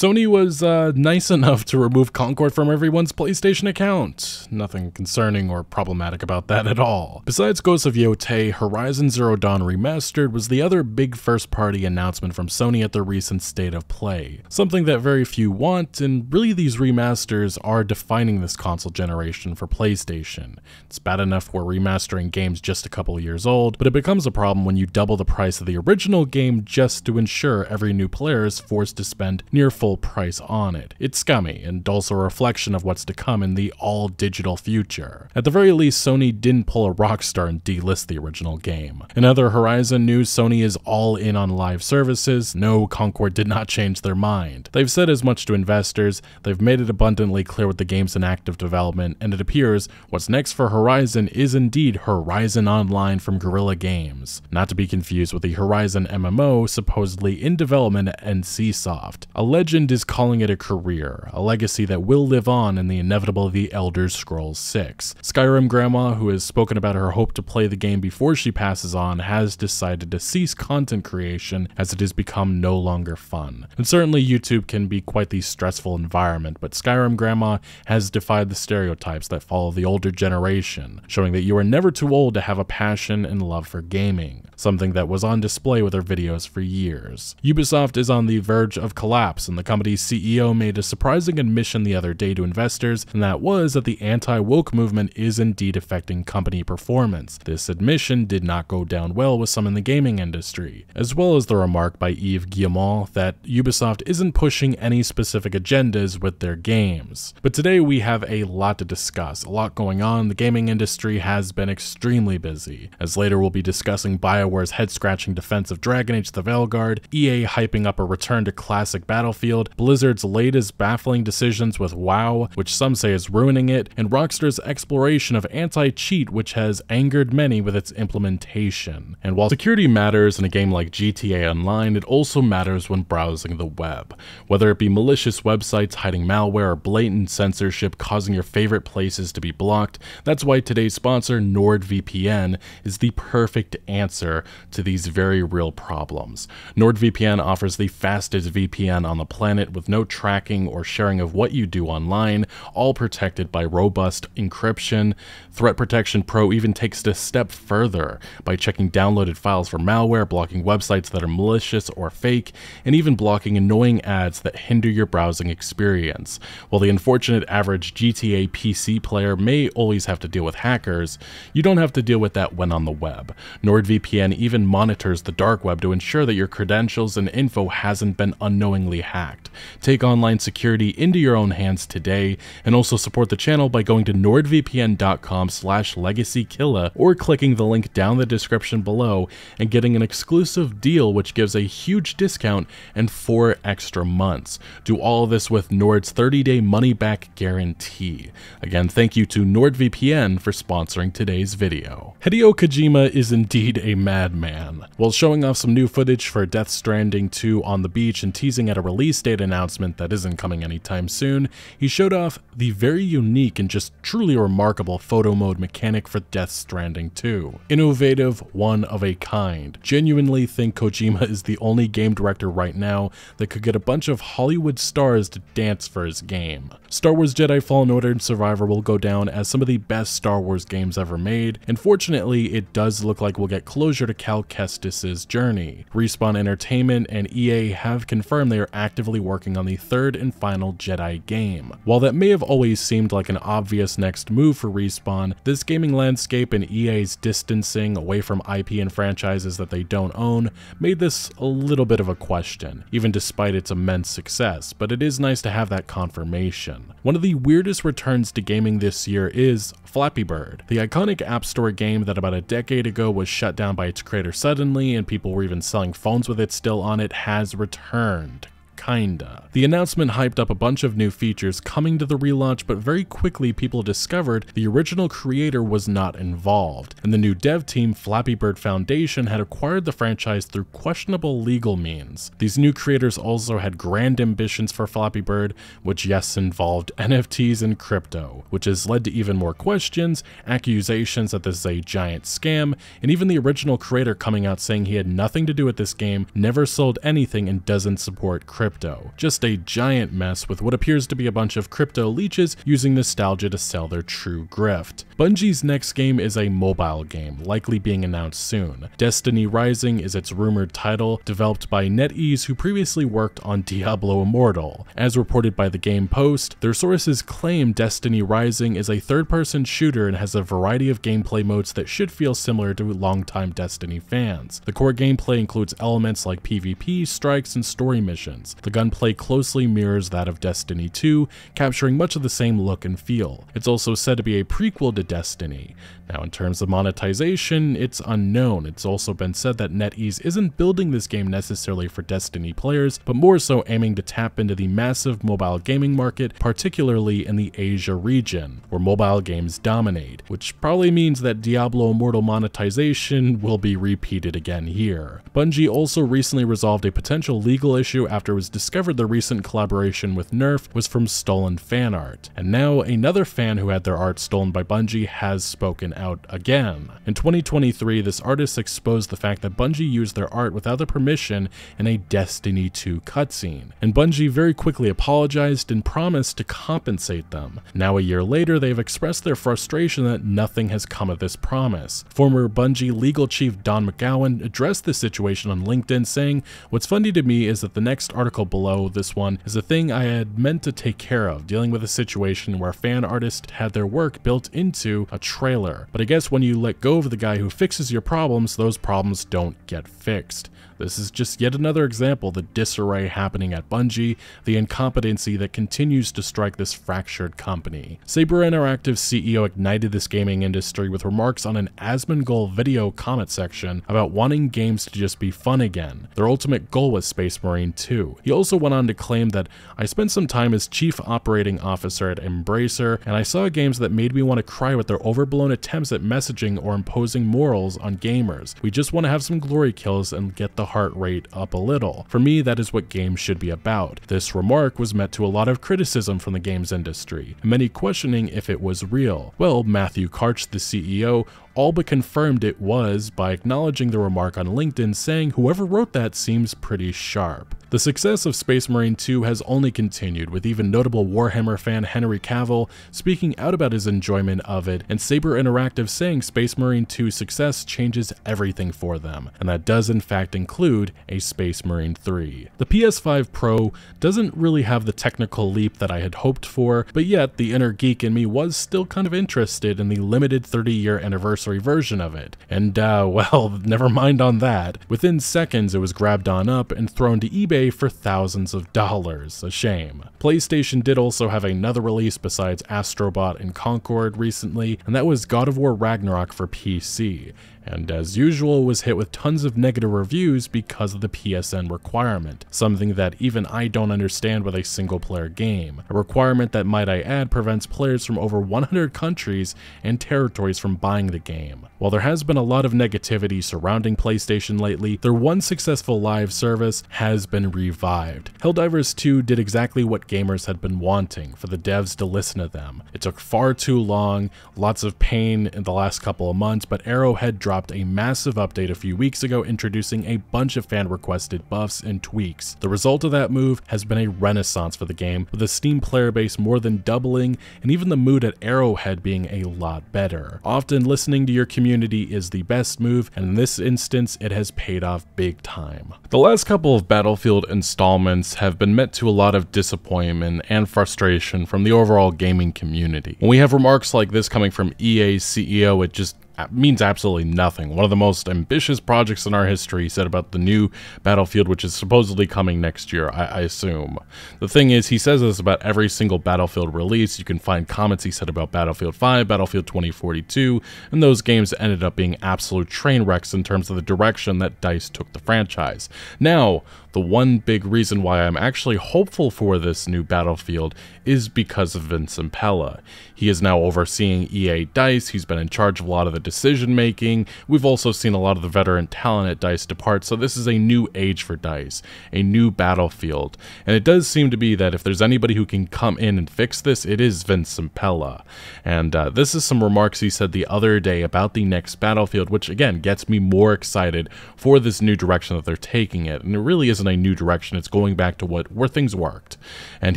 Sony was nice enough to remove Concord from everyone's PlayStation account. Nothing concerning or problematic about that at all. Besides Ghosts of Yotei, Horizon Zero Dawn Remastered was the other big first-party announcement from Sony at their recent State of Play. Something that very few want, and really these remasters are defining this console generation for PlayStation. It's bad enough we're remastering games just a couple of years old, but it becomes a problem when you double the price of the original game just to ensure every new player is forced to spend near full price on it. It's scummy, and also a reflection of what's to come in the all-digital future. At the very least, Sony didn't pull a Rockstar and delist the original game. In other Horizon news, Sony is all in on live services. No, Concord did not change their mind. They've said as much to investors, they've made it abundantly clear what the game's in active development, and it appears what's next for Horizon is indeed Horizon Online from Guerrilla Games. Not to be confused with the Horizon MMO supposedly in development at NCSoft. A legend is calling it a career, a legacy that will live on in the inevitable The Elder Scrolls 6. Skyrim Grandma, who has spoken about her hope to play the game before she passes on, has decided to cease content creation as it has become no longer fun. And certainly YouTube can be quite the stressful environment, but Skyrim Grandma has defied the stereotypes that follow the older generation, showing that you are never too old to have a passion and love for gaming, something that was on display with her videos for years. Ubisoft is on the verge of collapse, and the company's CEO made a surprising admission the other day to investors, and that was that the anti-woke movement is indeed affecting company performance. This admission did not go down well with some in the gaming industry, as well as the remark by Yves Guillemot that Ubisoft isn't pushing any specific agendas with their games. But today we have a lot to discuss, a lot going on. The gaming industry has been extremely busy, as later we'll be discussing BioWare's head-scratching defense of Dragon Age The Veilguard, EA hyping up a return to classic Battlefield, Blizzard's latest baffling decisions with WoW, which some say is ruining it, and Rockstar's exploration of anti-cheat, which has angered many with its implementation. And while security matters in a game like GTA Online, it also matters when browsing the web. Whether it be malicious websites hiding malware or blatant censorship causing your favorite places to be blocked, that's why today's sponsor, NordVPN, is the perfect answer to these very real problems. NordVPN offers the fastest VPN on the planet with no tracking or sharing of what you do online, all protected by robust encryption. Threat Protection Pro even takes it a step further by checking downloaded files for malware, blocking websites that are malicious or fake, and even blocking annoying ads that hinder your browsing experience. While the unfortunate average GTA PC player may always have to deal with hackers, you don't have to deal with that when on the web. NordVPN even monitors the dark web to ensure that your credentials and info hasn't been unknowingly hacked. Take online security into your own hands today, and also support the channel by going to nordvpn.com/legacykilla or clicking the link down the description below and getting an exclusive deal which gives a huge discount and 4 extra months. Do all of this with Nord's 30-day money-back guarantee. Again, thank you to NordVPN for sponsoring today's video. Hideo Kojima is indeed a madman. While showing off some new footage for Death Stranding 2 on the beach and teasing at a release date announcement that isn't coming anytime soon, he showed off the very unique and just truly remarkable photo mode mechanic for Death Stranding 2. Innovative, one of a kind. Genuinely think Kojima is the only game director right now that could get a bunch of Hollywood stars to dance for his game. Star Wars Jedi Fallen Order and Survivor will go down as some of the best Star Wars games ever made, and fortunately it does look like we'll get closure to Cal Kestis' journey. Respawn Entertainment and EA have confirmed they are actively working on the third and final Jedi game. While that may have always seemed like an obvious next move for Respawn, this gaming landscape and EA's distancing away from IP and franchises that they don't own made this a little bit of a question, even despite its immense success, but it is nice to have that confirmation. One of the weirdest returns to gaming this year is Flappy Bird. The iconic App Store game that about a decade ago was shut down by its creator suddenly and people were even selling phones with it still on it has returned. Kinda. The announcement hyped up a bunch of new features coming to the relaunch, but very quickly people discovered the original creator was not involved, and the new dev team, Flappy Bird Foundation, had acquired the franchise through questionable legal means. These new creators also had grand ambitions for Flappy Bird, which yes involved NFTs and crypto, which has led to even more questions, accusations that this is a giant scam, and even the original creator coming out saying he had nothing to do with this game, never sold anything, and doesn't support crypto. crypto. Just a giant mess with what appears to be a bunch of crypto leeches using nostalgia to sell their true grift. Bungie's next game is a mobile game, likely being announced soon. Destiny Rising is its rumored title, developed by NetEase, who previously worked on Diablo Immortal. As reported by the Game Post, their sources claim Destiny Rising is a third-person shooter and has a variety of gameplay modes that should feel similar to longtime Destiny fans. The core gameplay includes elements like PvP, strikes, and story missions. The gunplay closely mirrors that of Destiny 2, capturing much of the same look and feel. It's also said to be a prequel to Destiny. Now, in terms of monetization, it's unknown. It's also been said that NetEase isn't building this game necessarily for Destiny players, but more so aiming to tap into the massive mobile gaming market, particularly in the Asia region, where mobile games dominate, which probably means that Diablo Immortal monetization will be repeated again here. Bungie also recently resolved a potential legal issue after it was discovered the recent collaboration with Nerf was from stolen fan art, and now another fan who had their art stolen by Bungie has spoken out again. In 2023, this artist exposed the fact that Bungie used their art without their permission in a Destiny 2 cutscene, and Bungie very quickly apologized and promised to compensate them. Now, a year later, they've expressed their frustration that nothing has come of this promise. Former Bungie legal chief Don McGowan addressed the situation on LinkedIn, saying, "What's funny to me is that the next article below this one is a thing I had meant to take care of, dealing with a situation where a fan artist had their work built into a trailer. But I guess when you let go of the guy who fixes your problems, those problems don't get fixed." This is just yet another example of the disarray happening at Bungie, the incompetency that continues to strike this fractured company. Saber Interactive's CEO ignited this gaming industry with remarks on an Asmongold video comment section about wanting games to just be fun again. Their ultimate goal was Space Marine 2. He also went on to claim that, "I spent some time as chief operating officer at Embracer, and I saw games that made me want to cry with their overblown attempts at messaging or imposing morals on gamers. We just want to have some glory kills and get the heart rate up a little. For me, that is what games should be about." This remark was met to a lot of criticism from the games industry, and many questioning if it was real. Well, Matthew Karch, the CEO, all but confirmed it was by acknowledging the remark on LinkedIn, saying, "Whoever wrote that seems pretty sharp." The success of Space Marine 2 has only continued, with even notable Warhammer fan Henry Cavill speaking out about his enjoyment of it, and Saber Interactive saying Space Marine 2's success changes everything for them, and that does in fact include a Space Marine 3. The PS5 Pro doesn't really have the technical leap that I had hoped for, but yet the inner geek in me was still kind of interested in the limited 30-year anniversary version of it. And well, never mind on that. Within seconds, it was grabbed on up and thrown to eBay for thousands of dollars. A shame. PlayStation did also have another release besides Astro Bot and Concord recently, and that was God of War Ragnarok for PC. And as usual, was hit with tons of negative reviews because of the PSN requirement, something that even I don't understand with a single-player game. A requirement that, might I add, prevents players from over 100 countries and territories from buying the game. While there has been a lot of negativity surrounding PlayStation lately, their one successful live service has been revived. Helldivers 2 did exactly what gamers had been wanting, for the devs to listen to them. It took far too long, lots of pain in the last couple of months, but Arrowhead dropped a massive update a few weeks ago introducing a bunch of fan-requested buffs and tweaks. The result of that move has been a renaissance for the game, with the Steam player base more than doubling, and even the mood at Arrowhead being a lot better. Often listening to your community is the best move, and in this instance it has paid off big time. The last couple of Battlefield installments have been met to a lot of disappointment and frustration from the overall gaming community. When we have remarks like this coming from EA's CEO, it just means absolutely nothing. One of the most ambitious projects in our history, said about the new Battlefield, which is supposedly coming next year, I assume. The thing is, he says this about every single Battlefield release. You can find comments he said about Battlefield 5, Battlefield 2042, and those games ended up being absolute train wrecks in terms of the direction that DICE took the franchise. Now, the one big reason why I'm actually hopeful for this new Battlefield is because of Vince Impella. He is now overseeing EA DICE, he's been in charge of a lot of the decision making. We've also seen a lot of the veteran talent at DICE depart, so this is a new age for DICE, a new Battlefield. And it does seem to be that if there's anybody who can come in and fix this, it is Vince Impella. And this is some remarks he said the other day about the next Battlefield, which again gets me more excited for this new direction that they're taking it. And it really isn't isn't a new direction. It's going back to where things worked. And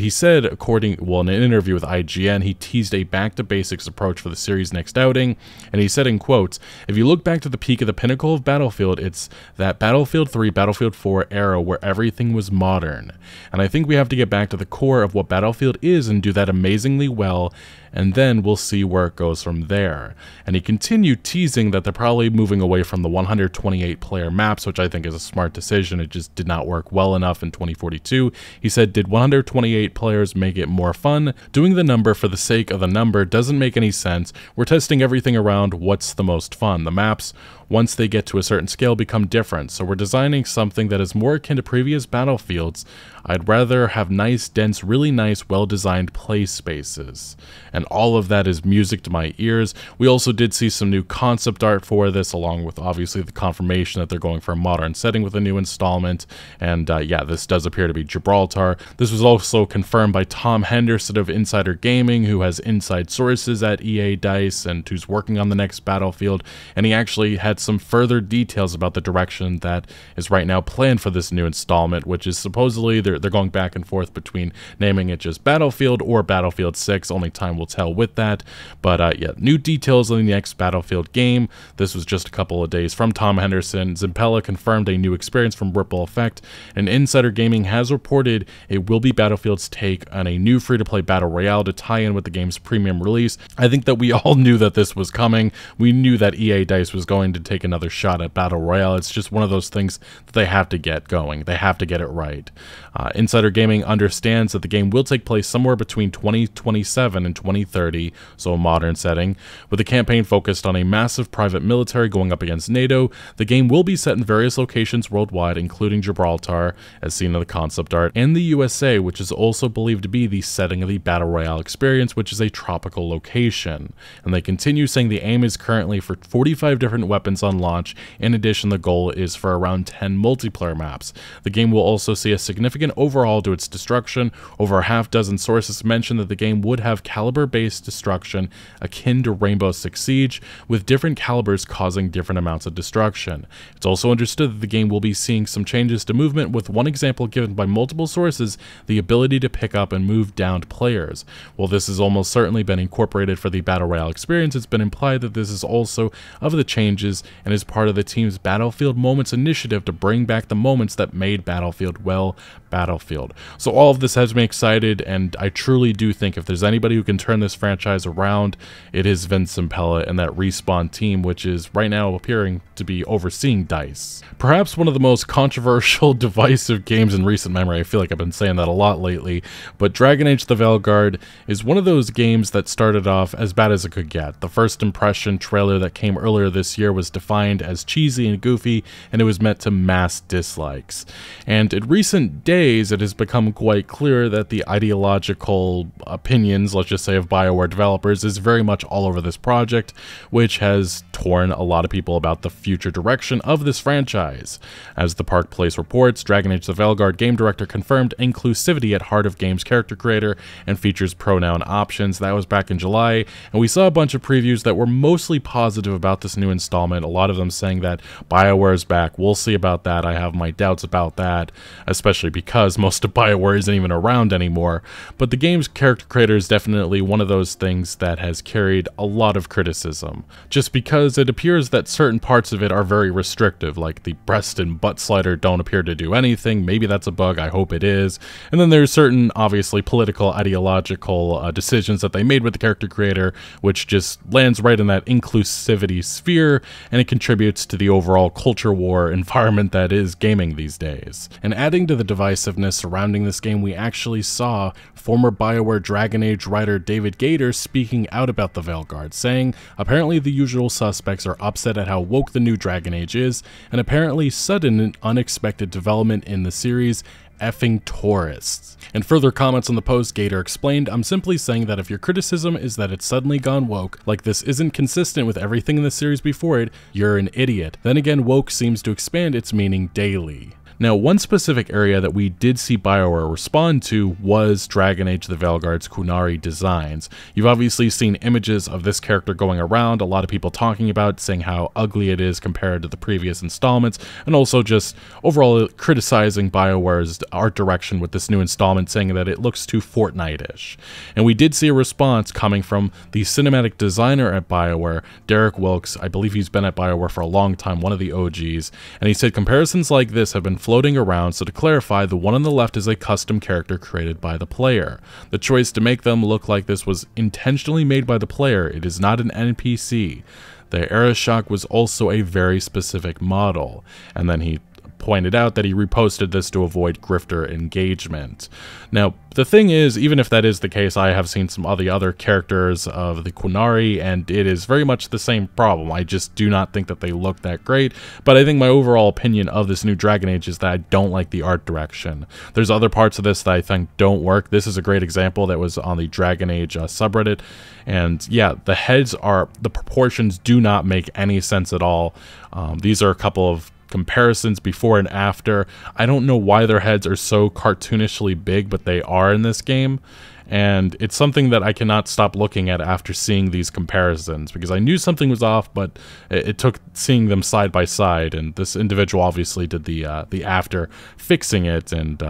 he said, in an interview with IGN, he teased a back-to-basics approach for the series' next outing, and he said in quotes, "If you look back to the peak of the pinnacle of Battlefield, it's that Battlefield 3, Battlefield 4 era where everything was modern. And I think we have to get back to the core of what Battlefield is and do that amazingly well, and then we'll see where it goes from there." And he continued teasing that they're probably moving away from the 128 player maps, which I think is a smart decision. It just did not work well enough in 2042. He said, "Did 128 players make it more fun? Doing the number for the sake of the number doesn't make any sense. We're testing everything around what's the most fun. The maps, once they get to a certain scale, become different. So we're designing something that is more akin to previous Battlefields. I'd rather have nice, dense, really nice, well-designed play spaces." And all of that is music to my ears. We also did see some new concept art for this, along with obviously the confirmation that they're going for a modern setting with a new installment. And yeah, this does appear to be Gibraltar. This was also confirmed by Tom Henderson of Insider Gaming, who has inside sources at EA DICE and who's working on the next Battlefield. And he actually had some further details about the direction that is right now planned for this new installment, which is supposedly they're going back and forth between naming it just Battlefield or Battlefield 6. Only time will tell with that. But yeah, new details on the next Battlefield game. This was just a couple of days from Tom Henderson. Zampella confirmed a new experience from Ripple Effect, and Insider Gaming has reported it will be Battlefield's take on a new free-to-play battle royale to tie in with the game's premium release. I think that we all knew that this was coming. We knew that EA DICE was going to take another shot at battle royale. It's just one of those things that they have to get going. They have to get it right. Insider Gaming understands that the game will take place somewhere between 2027 and 2030, so a modern setting, with the campaign focused on a massive private military going up against NATO. The game will be set in various locations worldwide, including Gibraltar, as seen in the concept art, and the USA, which is also believed to be the setting of the Battle Royale experience, which is a tropical location. And they continue saying the aim is currently for 45 different weapons on launch. In addition, the goal is for around 10 multiplayer maps. The game will also see a significant overhaul to its destruction. Over a half dozen sources mention that the game would have caliber-based destruction akin to Rainbow Six Siege, with different calibers causing different amounts of destruction. It's also understood that the game will be seeing some changes to movement, with one example given by multiple sources, the ability to pick up and move downed players. While this has almost certainly been incorporated for the Battle Royale experience, it's been implied that this is also of the changes and is part of the team's Battlefield Moments initiative to bring back the moments that made Battlefield well Battlefield. So all of this has me excited, and I truly do think if there's anybody who can turn this franchise around, it is Vince Zampella and that Respawn team, which is right now appearing to be overseeing DICE. Perhaps one of the most controversial, divisive games in recent memory. I feel like I've been saying that a lot lately, but Dragon Age The Veilguard is one of those games that started off as bad as it could get. The first impression trailer that came earlier this year was defined as cheesy and goofy, and it was met to mass dislikes. And in recent days, it has become quite clear that the ideological opinions, let's just say, of BioWare developers is very much all over this project, which has torn a lot of people about the future direction of this franchise. As the Park Place reports, Dragon Age The Veilguard game director confirmed inclusivity at heart of game's character creator and features pronoun options. That was back in July, and we saw a bunch of previews that were mostly positive about this new installment, a lot of them saying that BioWare's back. We'll see about that. I have my doubts about that, especially because most of BioWare isn't even around anymore. But the game's character creator is definitely one of those things that has carried a lot of criticism, just because it appears that certain parts of it are very restrictive, like the breast and butt slider don't appear to do anything. Maybe that's a bug, I hope it is. And then there's certain, obviously, political, ideological decisions that they made with the character creator, which just lands right in that inclusivity sphere, and it contributes to the overall culture war environment that is gaming these days. And adding to the divisiveness surrounding this game, we actually saw former BioWare Dragon Age writer David Gator speaking out about The Veilguard, saying apparently the usual suspects are upset at how woke the new Dragon Age is, and apparently sudden and unexpected development in the series, effing tourists. In further comments on the post, Gator explained, "I'm simply saying that if your criticism is that it's suddenly gone woke, like this isn't consistent with everything in the series before it, you're an idiot. Then again, woke seems to expand its meaning daily." Now, one specific area that we did see BioWare respond to was Dragon Age The Veilguard's Qunari designs. You've obviously seen images of this character going around, a lot of people talking about, saying how ugly it is compared to the previous installments, and also just overall criticizing BioWare's art direction with this new installment, saying that it looks too Fortnite-ish. And we did see a response coming from the cinematic designer at BioWare, Derek Wilkes. I believe he's been at BioWare for a long time, one of the OGs, and he said comparisons like this have been floating around, so to clarify, the one on the left is a custom character created by the player. The choice to make them look like this was intentionally made by the player. It is not an NPC. The Aeroshock was also a very specific model. And then he pointed out that he reposted this to avoid grifter engagement. Now, the thing is, even if that is the case, I have seen some of the other characters of the Qunari, and it is very much the same problem. I just do not think that they look that great, but I think my overall opinion of this new Dragon Age is that I don't like the art direction. There's other parts of this that I think don't work. This is a great example that was on the Dragon Age subreddit, and yeah, the proportions do not make any sense at all. These are a couple of comparisons before and after. I don't know why their heads are so cartoonishly big, but they are in this game. And it's something that I cannot stop looking at after seeing these comparisons, because I knew something was off, but it took seeing them side by side, and this individual obviously did the after fixing it, and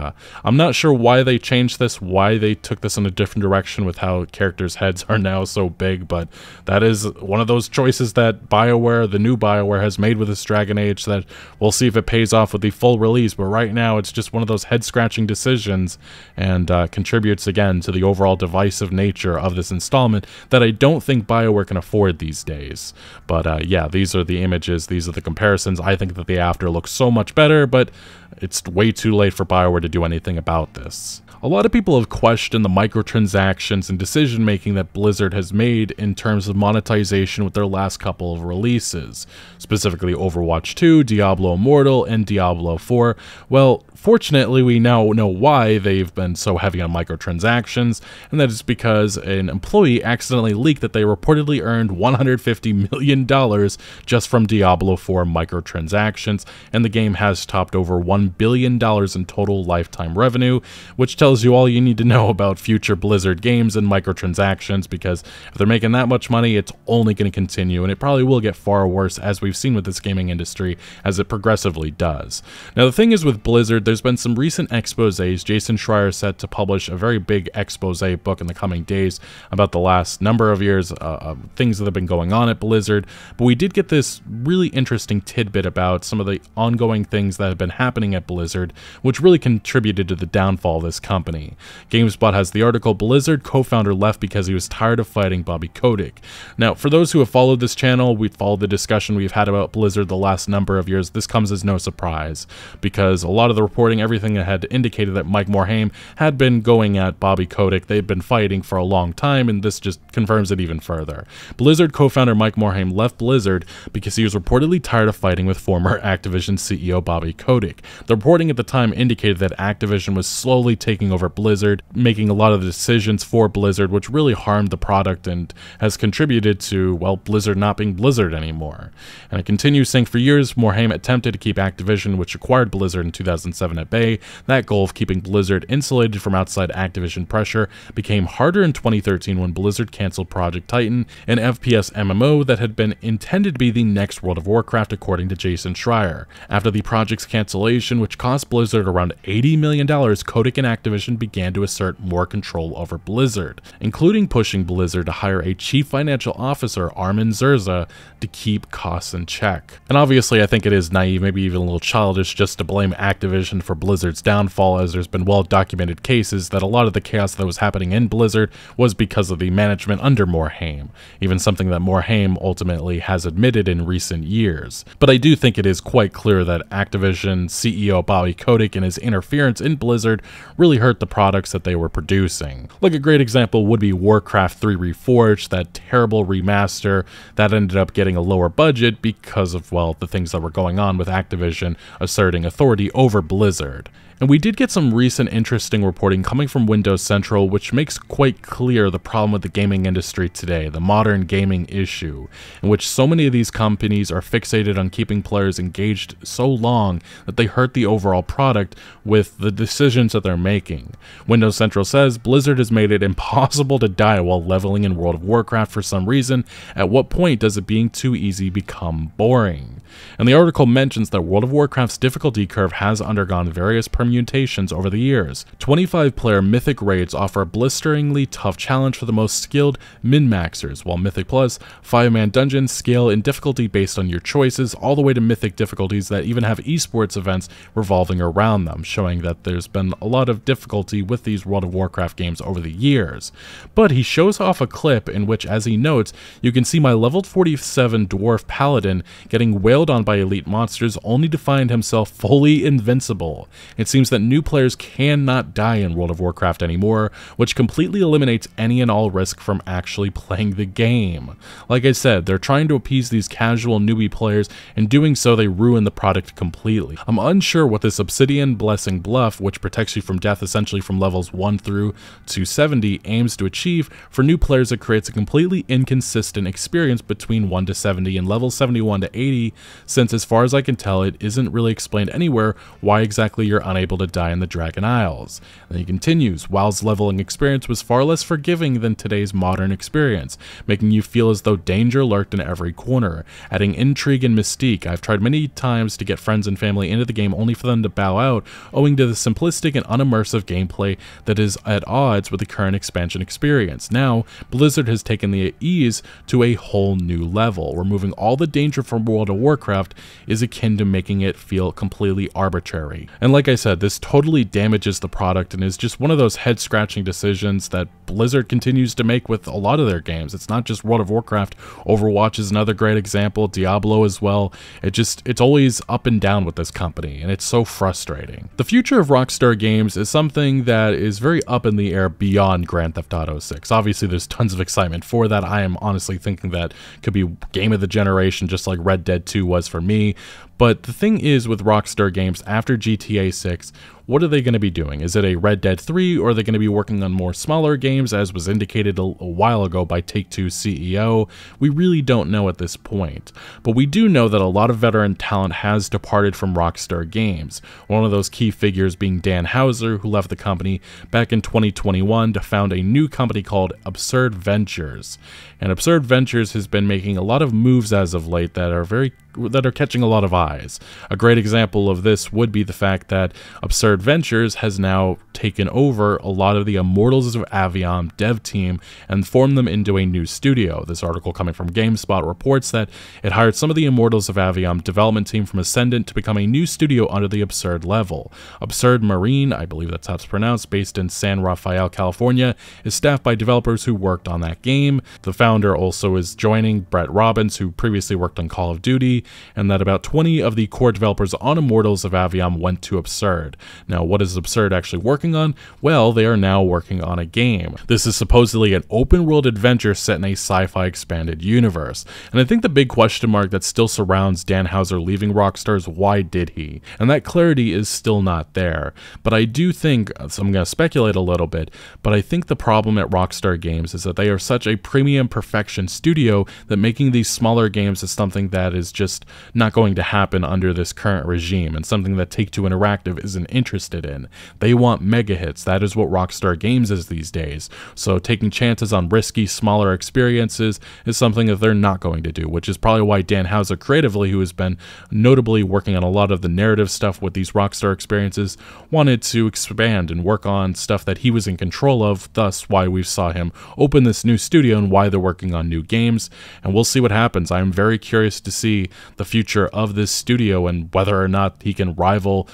I'm not sure why they changed this, why they took this in a different direction with how characters' heads are now so big, but that is one of those choices that BioWare, the new BioWare, has made with this Dragon Age that we'll see if it pays off with the full release, but right now it's just one of those head-scratching decisions, and contributes again to the overall divisive nature of this installment that I don't think BioWare can afford these days. But yeah, these are the images, these are the comparisons. I think that the after looks so much better, but it's way too late for BioWare to do anything about this. A lot of people have questioned the microtransactions and decision-making that Blizzard has made in terms of monetization with their last couple of releases, specifically Overwatch 2, Diablo Immortal, and Diablo 4. Well, fortunately, we now know why they've been so heavy on microtransactions, and that is because an employee accidentally leaked that they reportedly earned $150 million just from Diablo 4 microtransactions, and the game has topped over $1 billion in total lifetime revenue, which tells you all you need to know about future Blizzard games and microtransactions, because if they're making that much money, it's only going to continue, and it probably will get far worse, as we've seen with this gaming industry, as it progressively does. Now, the thing is with Blizzard, there's been some recent exposés. Jason Schreier set to publish a very big expose book in the coming days about the last number of years of things that have been going on at Blizzard, but we did get this really interesting tidbit about some of the ongoing things that have been happening at Blizzard, which really contributed to the downfall of this company. GameSpot has the article, Blizzard co-founder left because he was tired of fighting Bobby Kotick. Now, for those who have followed this channel, we've followed the discussion we've had about Blizzard the last number of years. This comes as no surprise, because a lot of the reporting, everything that had indicated that Mike Morhaime had been going at Bobby Kotick. They'd been fighting for a long time, and this just confirms it even further. Blizzard co-founder Mike Morhaime left Blizzard because he was reportedly tired of fighting with former Activision CEO Bobby Kotick. The reporting at the time indicated that Activision was slowly taking over Blizzard, making a lot of the decisions for Blizzard, which really harmed the product and has contributed to, well, Blizzard not being Blizzard anymore. And it continues saying, for years, Morhaime attempted to keep Activision, which acquired Blizzard in 2007, at bay. That goal of keeping Blizzard insulated from outside Activision pressure became harder in 2013 when Blizzard canceled Project Titan, an FPS MMO that had been intended to be the next World of Warcraft, according to Jason Schreier. After the project's cancellation, which cost Blizzard around $80 million, Kotick and Activision began to assert more control over Blizzard, including pushing Blizzard to hire a chief financial officer, Armin Zerza, to keep costs in check. And obviously, I think it is naive, maybe even a little childish, just to blame Activision for Blizzard's downfall, as there's been well-documented cases that a lot of the chaos that was happening in Blizzard was because of the management under Morhaime, even something that Morhaime ultimately has admitted in recent years. But I do think it is quite clear that Activision CEO Bobby Kotick and his interference in Blizzard really hurt the products that they were producing. Like a great example would be WarCraft 3 Reforged, that terrible remaster that ended up getting a lower budget because of, well, the things that were going on with Activision asserting authority over Blizzard. And we did get some recent interesting reporting coming from Windows Central, which makes quite clear the problem with the gaming industry today, the modern gaming issue, in which so many of these companies are fixated on keeping players engaged so long that they hurt the overall product with the decisions that they're making. Windows Central says Blizzard has made it impossible to die while leveling in World of Warcraft for some reason. At what point does it being too easy become boring? And the article mentions that World of Warcraft's difficulty curve has undergone various permutations over the years. 25-player Mythic raids offer a blisteringly tough challenge for the most skilled min-maxers, while Mythic Plus 5-man dungeons scale in difficulty based on your choices, all the way to Mythic difficulties that even have esports events revolving around them, showing that there's been a lot of difficulty with these World of Warcraft games over the years. But he shows off a clip in which, as he notes, you can see my level 47 Dwarf Paladin getting wailed on by elite monsters only to find himself fully invincible. It seems that new players cannot die in World of Warcraft anymore, which completely eliminates any and all risk from actually playing the game. Like I said, they're trying to appease these casual newbie players, and doing so they ruin the product completely. I'm unsure what this Obsidian Blessing buff, which protects you from death essentially from levels 1 through 270, aims to achieve. For new players, it creates a completely inconsistent experience between 1 to 70 and level 71 to 80, since as far as I can tell, it isn't really explained anywhere why exactly you're unable to die in the Dragon Isles. And then he continues, WoW's leveling experience was far less forgiving than today's modern experience, making you feel as though danger lurked in every corner, adding intrigue and mystique. I've tried many times to get friends and family into the game only for them to bow out, owing to the simplistic and unimmersive gameplay that is at odds with the current expansion experience. Now, Blizzard has taken the ease to a whole new level. Removing all the danger from World of Warcraft is akin to making it feel completely arbitrary. And like I said, this totally damages the product and is just one of those head-scratching decisions that Blizzard continues to make with a lot of their games. It's not just World of Warcraft. Overwatch is another great example, Diablo as well. It's always up and down with this company, and it's so frustrating. The future of Rockstar Games is something that is very up in the air beyond Grand Theft Auto 6. Obviously, there's tons of excitement for that. I am honestly thinking that could be game of the generation, just like Red Dead 2 was for me. But the thing is with Rockstar Games, after GTA 6, what are they going to be doing? Is it a Red Dead 3, or are they going to be working on more smaller games, as was indicated a while ago by Take-Two's CEO? We really don't know at this point. But we do know that a lot of veteran talent has departed from Rockstar Games. One of those key figures being Dan Houser, who left the company back in 2021 to found a new company called Absurd Ventures. And Absurd Ventures has been making a lot of moves as of late that are catching a lot of eyes. A great example of this would be the fact that Absurd Ventures has now taken over a lot of the Immortals of Avium dev team and formed them into a new studio. This article coming from GameSpot reports that it hired some of the Immortals of Avium development team from Ascendant to become a new studio under the Absurd level. Absurd Marine, I believe that's how it's pronounced, based in San Rafael, California, is staffed by developers who worked on that game. The founder also is joining, Brett Robbins, who previously worked on Call of Duty, and that about 20 of the core developers on Immortals of Avium went to Absurd. Now, what is Absurd actually working on? Well, they are now working on a game. This is supposedly an open-world adventure set in a sci-fi expanded universe. And I think the big question mark that still surrounds Dan Houser leaving Rockstar is why did he? And that clarity is still not there. But I do think, so I'm going to speculate a little bit, but I think the problem at Rockstar Games is that they are such a premium perfection studio that making these smaller games is something that is just not going to happen under this current regime, and something that Take-Two Interactive isn't interested in. They want mega hits. That is what Rockstar Games is these days. So taking chances on risky, smaller experiences is something that they're not going to do, which is probably why Dan Houser creatively, who has been notably working on a lot of the narrative stuff with these Rockstar experiences, wanted to expand and work on stuff that he was in control of, thus why we saw him open this new studio and why they're working on new games. And we'll see what happens. I'm very curious to see the future of this studio and whether or not he can rival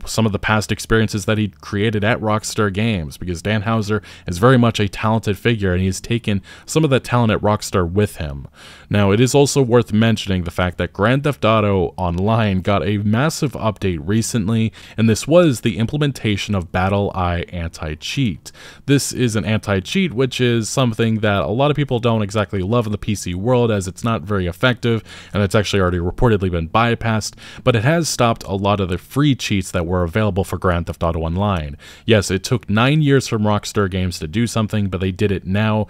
some of the past experiences that he created at Rockstar Games, because Dan Houser is very much a talented figure and he's taken some of that talent at Rockstar with him. Now, it is also worth mentioning the fact that Grand Theft Auto Online got a massive update recently, and this was the implementation of Battle Eye anti-cheat. This is an anti-cheat, which is something that a lot of people don't exactly love in the PC world, as it's not very effective and it's actually already reportedly been bypassed, but it has stopped a lot of the free cheats that were available available for Grand Theft Auto Online. Yes, it took 9 years from Rockstar Games to do something, but they did it now,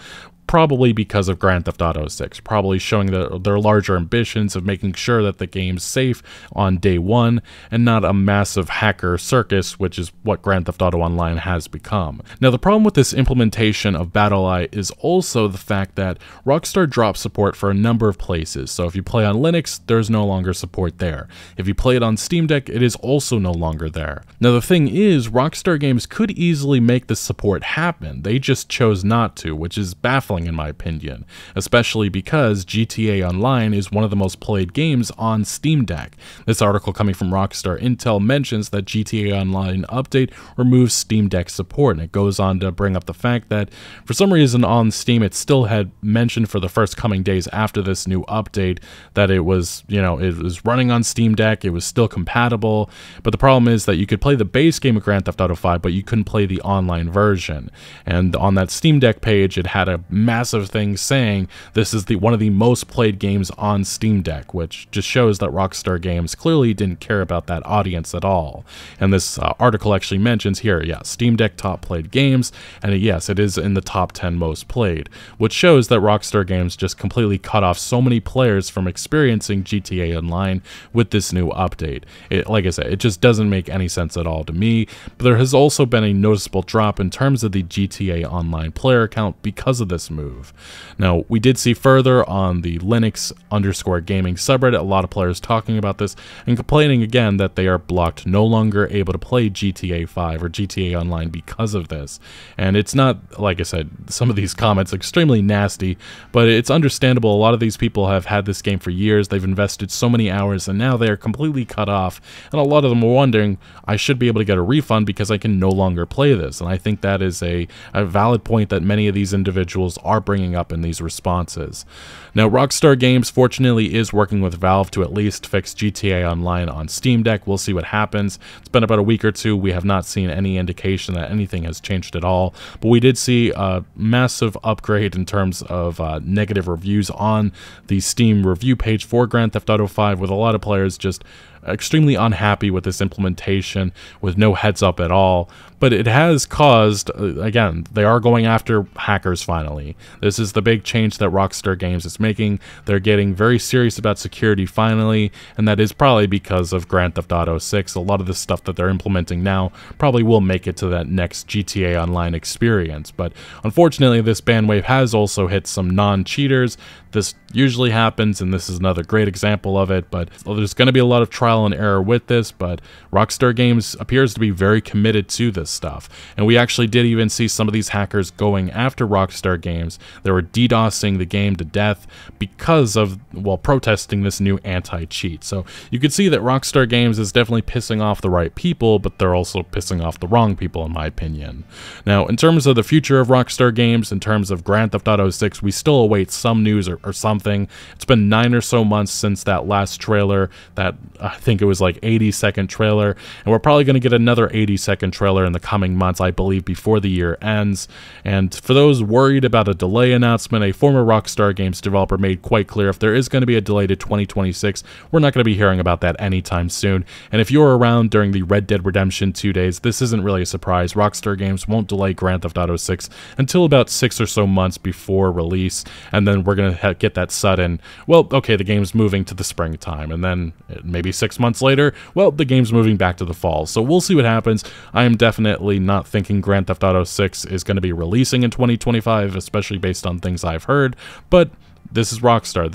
probably because of Grand Theft Auto 6, probably showing their larger ambitions of making sure that the game's safe on day one and not a massive hacker circus, which is what Grand Theft Auto Online has become. Now, the problem with this implementation of BattlEye is also the fact that Rockstar dropped support for a number of places. So if you play on Linux, there's no longer support there. If you play it on Steam Deck, it is also no longer there. Now, the thing is, Rockstar Games could easily make this support happen. They just chose not to, which is baffling in my opinion, especially because GTA Online is one of the most played games on Steam Deck. This article coming from Rockstar Intel mentions that GTA Online update removes Steam Deck support, and it goes on to bring up the fact that for some reason on Steam it still had mentioned for the first coming days after this new update that it was, it was running on Steam Deck, it was still compatible, but the problem is that you could play the base game of Grand Theft Auto 5, but you couldn't play the online version. And on that Steam Deck page, it had a massive thing saying this is one of the most played games on Steam Deck, which just shows that Rockstar Games clearly didn't care about that audience at all. And this article actually mentions here, yeah, Steam Deck top played games, and yes, it is in the top 10 most played, which shows that Rockstar Games just completely cut off so many players from experiencing GTA Online with this new update. Like I said, it just doesn't make any sense at all to me, but there has also been a noticeable drop in terms of the GTA Online player count because of this move. Now, we did see further on the Linux_gaming subreddit a lot of players talking about this and complaining again that they are blocked, no longer able to play GTA 5 or GTA Online because of this. And it's not, like I said, some of these comments are extremely nasty, but it's understandable. A lot of these people have had this game for years, they've invested so many hours, and now they are completely cut off, and a lot of them are wondering, I should be able to get a refund because I can no longer play this. And I think that is a valid point that many of these individuals are bringing up in these responses. Now, Rockstar Games fortunately is working with Valve to at least fix GTA Online on Steam Deck. We'll see what happens. It's been about a week or two. We have not seen any indication that anything has changed at all, but we did see a massive upgrade in terms of negative reviews on the Steam review page for Grand Theft Auto 5, with a lot of players just extremely unhappy with this implementation with no heads up at all. But it has caused, again, they are going after hackers finally. This is the big change that Rockstar Games is making. They're getting very serious about security finally, and that is probably because of Grand Theft Auto 6. A lot of the stuff that they're implementing now probably will make it to that next GTA Online experience. But unfortunately, this ban wave has also hit some non-cheaters. This usually happens, and this is another great example of it, but there's going to be a lot of trial and error with this, but Rockstar Games appears to be very committed to this stuff. And we actually did even see some of these hackers going after Rockstar Games. They were DDoSing the game to death because of, well, protesting this new anti-cheat. So you could see that Rockstar Games is definitely pissing off the right people, but they're also pissing off the wrong people, in my opinion. Now, in terms of the future of Rockstar Games, in terms of Grand Theft Auto 6, we still await some news or something. It's been 9 or so months since that last trailer, that I think it was like 80-second trailer, and we're probably going to get another 80-second trailer in the coming months, I believe, before the year ends. And for those worried about a delay announcement, a former Rockstar Games developer made quite clear if there is going to be a delay to 2026, we're not going to be hearing about that anytime soon. And if you're around during the Red Dead Redemption 2 days, this isn't really a surprise. Rockstar Games won't delay Grand Theft Auto 6 until about 6 or so months before release, and then we're going to get that sudden, well, okay, the game's moving to the springtime, and then maybe 6 months later, well, the game's moving back to the fall. So we'll see what happens. I am definitely not thinking Grand Theft Auto 6 is going to be releasing in 2025, especially based on things I've heard, but this is Rockstar.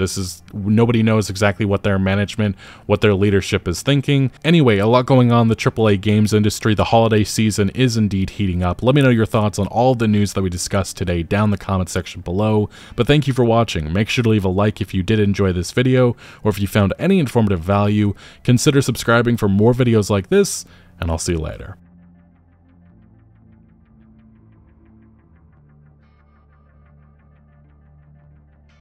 Nobody knows exactly what their management, what their leadership is thinking. Anyway, a lot going on in the AAA games industry. The holiday season is indeed heating up. Let me know your thoughts on all of the news that we discussed today down in the comment section below. But thank you for watching. Make sure to leave a like if you did enjoy this video, or if you found any informative value. Consider subscribing for more videos like this, and I'll see you later.